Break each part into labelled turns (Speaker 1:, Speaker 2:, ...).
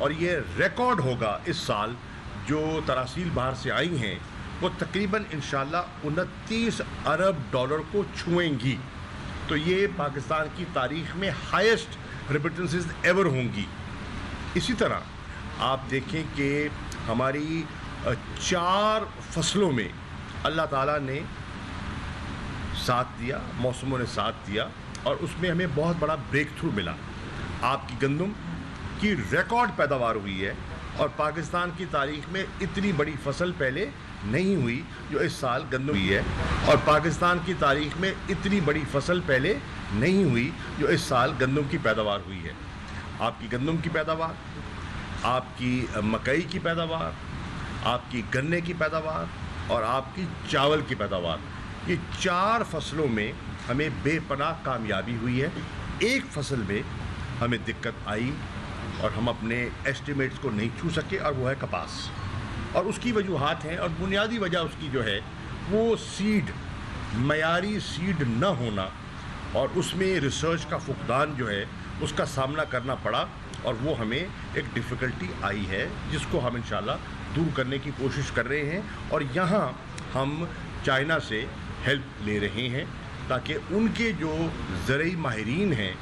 Speaker 1: اور یہ ریکارڈ ہوگا اس سال جو تراسیل باہر سے آئی ہیں وہ تقریباً انشاءاللہ 29 ارب ڈالر کو چھوئیں گی. تو یہ پاکستان کی تاریخ میں ہائیسٹ ریمیٹنسز ایور ہوں گی. اسی طرح آپ دیکھیں کہ ہماری 4 فصلوں میں اللہ تعالیٰ نے ساتھ دیا, موسموں نے ساتھ دیا, اور اس میں ہمیں بہت بڑا بریک تھرو ملا. آپ کی گندم کی ریکارڈ پیداوار ہوئی ہے, اور پاکستان کی تاریخ میں اتنی بڑی فصل پہلے نہیں ہوئی جو اس سال گندم ہوئی ہے, اور پاکستان کی تاریخ میں اتنی بڑی فصل پہلے نہیں ہوئی جو اس سال گندم کی پیداوار ہوئی ہے. آپ کی گندم کی پیداوار, آپ کی مکئی کی پیداوار, آپ کی گنے کی پیداوار اور آپ کی چاول کی پیداوار, یہ 4 فصلوں میں ہمیں بے پناہ کامیابی ہوئی ہے. ایک فصل میں ہمیں دقت آئی اور ہم اپنے ایسٹیمیٹس کو نہیں چھو سکے, اور وہ ہے کپاس. اور اس کی وجوہات ہیں, اور بنیادی وجہ اس کی جو ہے وہ سیڈ, معیاری سیڈ نہ ہونا, اور اس میں ریسرچ کا فقدان جو ہے اس کا سامنا کرنا پڑا, اور وہ ہمیں ایک ڈیفیکلٹی آئی ہے جس کو ہم انشاءاللہ دور کرنے کی کوشش کر رہے ہیں. اور یہاں ہم چائنا سے ہیلپ لے رہے ہیں تاکہ ان کے جو زرعی ماہرین ہیں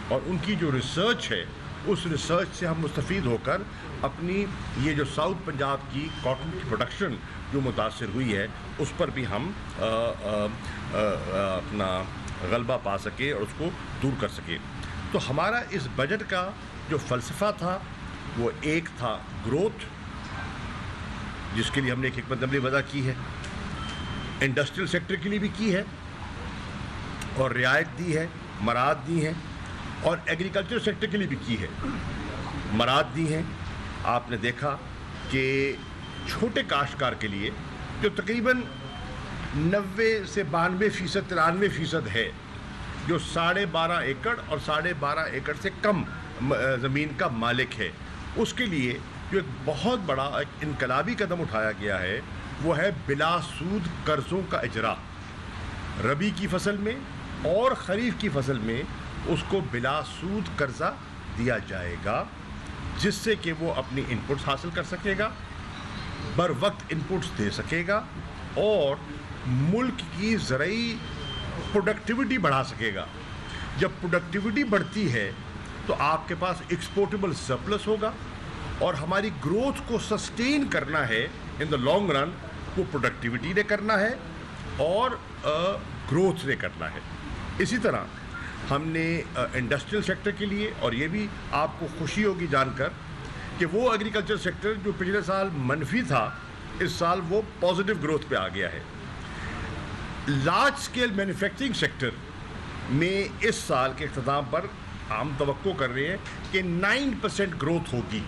Speaker 1: اور ان کی جو ریسرچ ہے اس ریسرچ سے ہم مستفید ہو کر اپنی یہ جو ساؤتھ پنجاب کی کاٹن کی پروڈکشن جو متاثر ہوئی ہے اس پر بھی ہم اپنا غلبہ پا سکیں اور اس کو دور کر سکیں. تو ہمارا اس بجٹ کا جو فلسفہ تھا وہ ایک تھا گروتھ, جس کے لیے ہم نے ایک حکمت عملی وضع کی ہے, انڈسٹریل سیکٹر کے لیے بھی کی ہے اور رعایت دی ہے, مراعات دی ہیں, اور ایگریکلچر سیکٹر کے لیے بھی کی ہے, مراعات دی ہیں. آپ نے دیکھا کہ چھوٹے کاشتکار کے لیے جو تقریباً 90 سے 92%, 93% ہے, جو 12.5 ایکڑ اور 12.5 ایکڑ سے کم زمین کا مالک ہے, اس کے لیے جو ایک بہت بڑا ایک انقلابی قدم اٹھایا گیا ہے وہ ہے بلا سود قرضوں کا اجرا. ربی کی فصل میں اور خریف کی فصل میں اس کو بلا سود قرضہ دیا جائے گا, جس سے کہ وہ اپنی انپٹس حاصل کر سکے گا, بر وقت انپٹس دے سکے گا, اور ملک کی زرعی پروڈکٹیوٹی بڑھا سکے گا. جب پروڈکٹیوٹی بڑھتی ہے تو آپ کے پاس ایکسپورٹیبل سرپلس ہوگا, اور ہماری گروتھ کو سسٹین کرنا ہے ان دا لانگ رن, وہ پروڈکٹیوٹی نے کرنا ہے اور گروتھ نے کرنا ہے. اسی طرح ہم نے انڈسٹریل سیکٹر کے لیے, اور یہ بھی آپ کو خوشی ہوگی جان کر کہ وہ ایگریکلچر سیکٹر جو پچھلے سال منفی تھا اس سال وہ پازیٹیو گروتھ پہ آ گیا ہے. لارج اسکیل مینوفیکچرنگ سیکٹر میں اس سال کے اختتام پر ہم توقع کر رہے ہیں کہ 9% گروتھ ہوگی.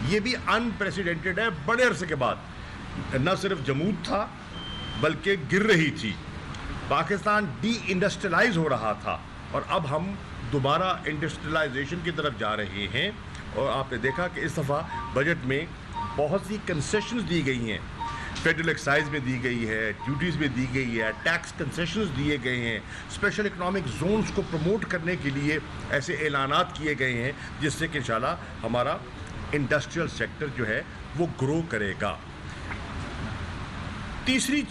Speaker 1: یہ بھی انپریسیڈنٹڈ ہے, بڑے عرصے کے بعد. نہ صرف جمود تھا بلکہ گر رہی تھی, پاکستان ڈی انڈسٹریلائز ہو رہا تھا, اور اب ہم دوبارہ انڈسٹریلائزیشن کی طرف جا رہے ہیں. اور آپ نے دیکھا کہ اس دفعہ بجٹ میں بہت سی کنسیشنز دی گئی ہیں, فیڈرل ایکسائز میں دی گئی ہے, ڈیوٹیز میں دی گئی ہے, ٹیکس کنسیشنز دیے گئے ہیں, اسپیشل اکنامک زونز کو پروموٹ کرنے کے لیے ایسے اعلانات کیے گئے ہیں جس سے کہ انشاءاللہ ہمارا انڈسٹریل سیکٹر جو ہے وہ گرو کرے گا. دوسری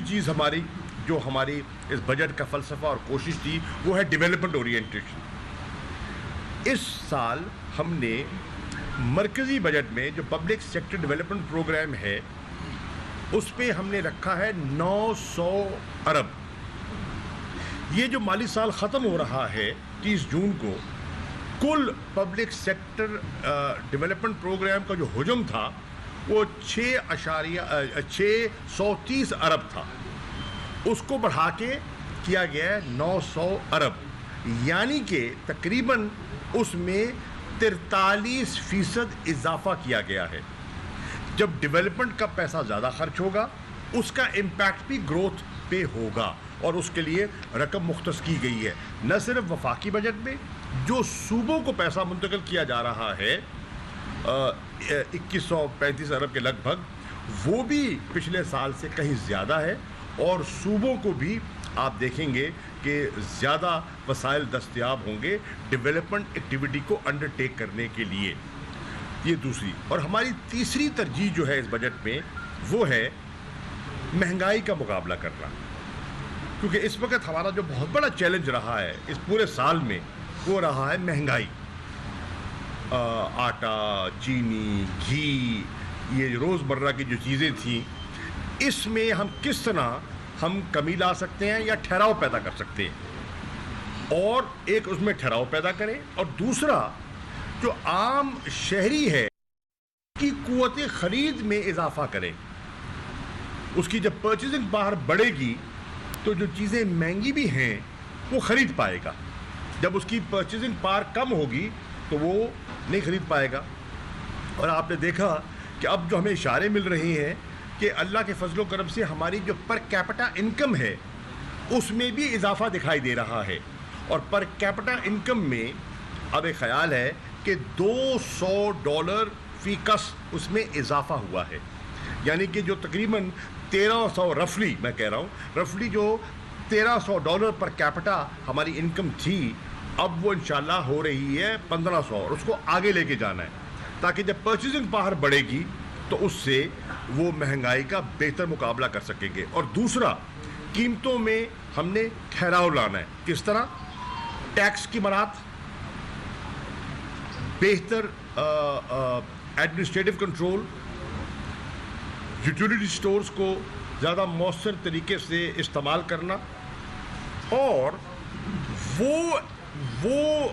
Speaker 1: چیز ہماری جو ہماری اس بجٹ کا فلسفہ اور کوشش تھی وہ ہے ڈیولپمنٹ اورینٹیشن. اس سال ہم نے مرکزی بجٹ میں جو پبلک سیکٹر ڈیولپمنٹ پروگرام ہے اس پہ ہم نے رکھا ہے 900 ارب. یہ جو مالی سال ختم ہو رہا ہے 30 جون کو, کل پبلک سیکٹر ڈیولپمنٹ پروگرام کا جو حجم تھا وہ 630 ارب تھا. اس کو بڑھا کے کیا گیا ہے 900 ارب, یعنی کہ تقریباً اس میں 43% اضافہ کیا گیا ہے. جب ڈیولپمنٹ کا پیسہ زیادہ خرچ ہوگا اس کا امپیکٹ بھی گروتھ پہ ہوگا, اور اس کے لیے رقم مختص کی گئی ہے. نہ صرف وفاقی بجٹ میں جو صوبوں کو پیسہ منتقل کیا جا رہا ہے 2135 ارب کے لگ بھگ, وہ بھی پچھلے سال سے کہیں زیادہ ہے, اور صوبوں کو بھی آپ دیکھیں گے کہ زیادہ وسائل دستیاب ہوں گے ڈیولپمنٹ ایکٹیویٹی کو انڈر ٹیک کرنے کے لیے. یہ دوسری. اور ہماری تیسری ترجیح جو ہے اس بجٹ میں وہ ہے مہنگائی کا مقابلہ کرنا، کیونکہ اس وقت ہمارا جو بہت بڑا چیلنج رہا ہے اس پورے سال میں وہ رہا ہے مہنگائی. آٹا، چینی، گھی، یہ روز مرہ کی جو چیزیں تھیں اس میں ہم کس طرح ہم کمی لا سکتے ہیں یا ٹھہراؤ پیدا کر سکتے ہیں، اور ایک اس میں ٹھہراؤ پیدا کریں، اور دوسرا جو عام شہری ہے کی قوت خرید میں اضافہ کریں. اس کی جب پرچیزنگ پاور بڑھے گی تو جو چیزیں مہنگی بھی ہیں وہ خرید پائے گا. جب اس کی پرچیزنگ پاور کم ہوگی تو وہ نہیں خرید پائے گا. اور آپ نے دیکھا کہ اب جو ہمیں اشارے مل رہے ہیں کہ اللہ کے فضل و کرم سے ہماری جو پر کیپٹا انکم ہے اس میں بھی اضافہ دکھائی دے رہا ہے. اور پر کیپٹا انکم میں اب ایک خیال ہے کہ $200 فی کس اس میں اضافہ ہوا ہے. یعنی کہ جو تقریباً 1300 رفلی، میں کہہ رہا ہوں رفلی جو $1300 پر کیپٹا ہماری انکم تھی، اب وہ انشاءاللہ ہو رہی ہے 1500، اور اس کو آگے لے کے جانا ہے تاکہ جب پرچیزنگ پاور بڑھے گی تو اس سے وہ مہنگائی کا بہتر مقابلہ کر سکیں گے. اور دوسرا قیمتوں میں ہم نے ٹھہراؤ لانا ہے. کس طرح؟ ٹیکس کی مراعات، بہتر ایڈمنسٹریٹو کنٹرول، یوٹیلیٹی سٹورز کو زیادہ مؤثر طریقے سے استعمال کرنا، اور وہ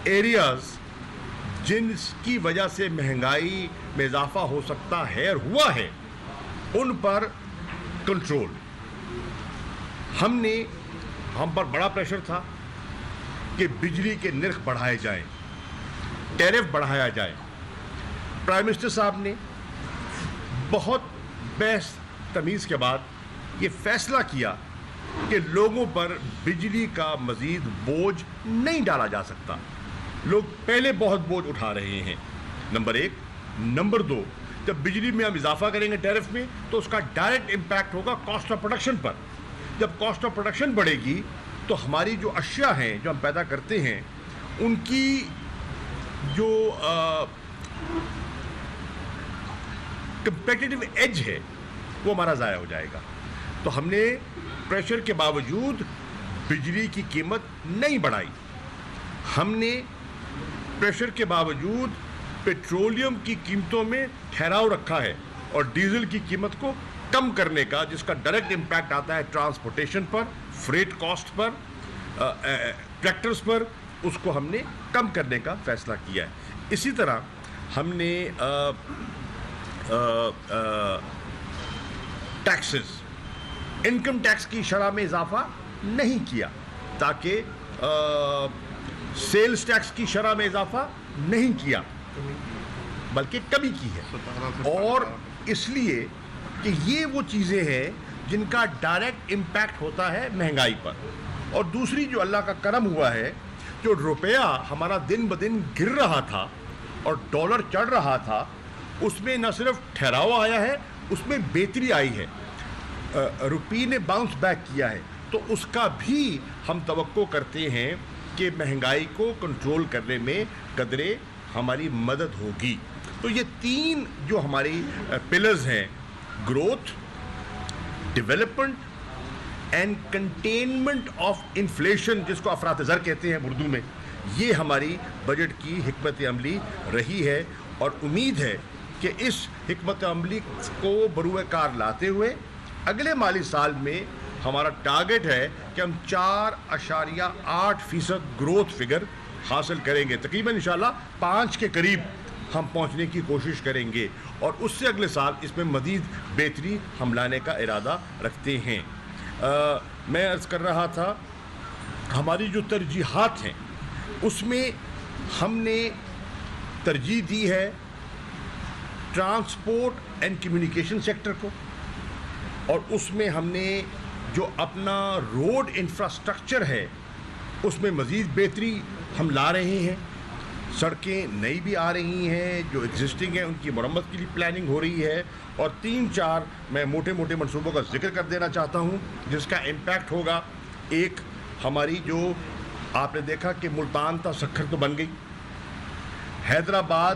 Speaker 1: ایریاز جن کی وجہ سے مہنگائی میں اضافہ ہو سکتا ہے اور ہوا ہے ان پر کنٹرول. ہم پر بڑا پریشر تھا کہ بجلی کے نرخ بڑھائے جائیں، ٹیرف بڑھایا جائے. پرائم منسٹر صاحب نے بہت بحث تمیز کے بعد یہ فیصلہ کیا کہ لوگوں پر بجلی کا مزید بوجھ نہیں ڈالا جا سکتا. لوگ پہلے بہت بوجھ اٹھا رہے ہیں، نمبر ایک. نمبر دو، جب بجلی میں ہم اضافہ کریں گے ٹیرف میں تو اس کا ڈائریکٹ امپیکٹ ہوگا کاسٹ آف پروڈکشن پر. جب کاسٹ آف پروڈکشن بڑھے گی تو ہماری جو اشیاء ہیں جو ہم پیدا کرتے ہیں ان کی جو کمپیٹیٹو ایج ہے وہ ہمارا ضائع ہو جائے گا. تو ہم نے پریشر کے باوجود بجلی کی قیمت نہیں بڑھائی. ہم نے پریشر کے باوجود پیٹرولیم کی قیمتوں میں ٹھہراؤ رکھا ہے اور ڈیزل کی قیمت کو کم کرنے کا، جس کا ڈائریکٹ امپیکٹ آتا ہے ٹرانسپورٹیشن پر، فریٹ کاسٹ پر، ٹریکٹرز پر، اس کو ہم نے کم کرنے کا فیصلہ کیا ہے. اسی طرح ہم نے ٹیکسز، انکم ٹیکس کی شرح میں اضافہ نہیں کیا تاکہ سیلز ٹیکس کی شرح میں اضافہ نہیں کیا بلکہ کمی کی ہے. اور اس لیے کہ یہ وہ چیزیں ہیں جن کا ڈائریکٹ امپیکٹ ہوتا ہے مہنگائی پر. اور دوسری جو اللہ کا کرم ہوا ہے، جو روپیہ ہمارا دن بدن گر رہا تھا اور ڈالر چڑھ رہا تھا، اس میں نہ صرف ٹھہراؤ آیا ہے، اس میں بہتری آئی ہے. روپی نے باؤنس بیک کیا ہے. تو اس کا بھی ہم توقع کرتے ہیں کہ مہنگائی کو کنٹرول کرنے میں قدرے ہماری مدد ہوگی. تو یہ تین جو ہماری پلرز ہیں، growth, development and containment of inflation, جس کو افراط زر کہتے ہیں اردو میں، یہ ہماری بجٹ کی حکمت عملی رہی ہے. اور امید ہے کہ اس حکمت عملی کو بروئے کار لاتے ہوئے اگلے مالی سال میں ہمارا ٹارگٹ ہے کہ ہم 4.8% گروتھ فگر حاصل کریں گے. تقریباً انشاءاللہ 5 کے قریب ہم پہنچنے کی کوشش کریں گے، اور اس سے اگلے سال اس میں مزید بہتری ہم لانے کا ارادہ رکھتے ہیں. میں عرض کر رہا تھا ہماری جو ترجیحات ہیں اس میں ہم نے ترجیح دی ہے ٹرانسپورٹ اینڈ کمیونیکیشن سیکٹر کو، اور اس میں ہم نے جو اپنا روڈ انفراسٹرکچر ہے اس میں مزید بہتری ہم لا رہے ہیں. سڑکیں نئی بھی آ رہی ہیں، جو ایگزسٹنگ ہیں ان کی مرمت کے لیے پلاننگ ہو رہی ہے. اور 3-4 میں موٹے موٹے منصوبوں کا ذکر کر دینا چاہتا ہوں جس کا امپیکٹ ہوگا. ایک، ہماری جو آپ نے دیکھا کہ ملتان تا سکھر تو بن گئی، حیدرآباد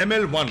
Speaker 1: ML1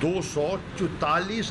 Speaker 1: 244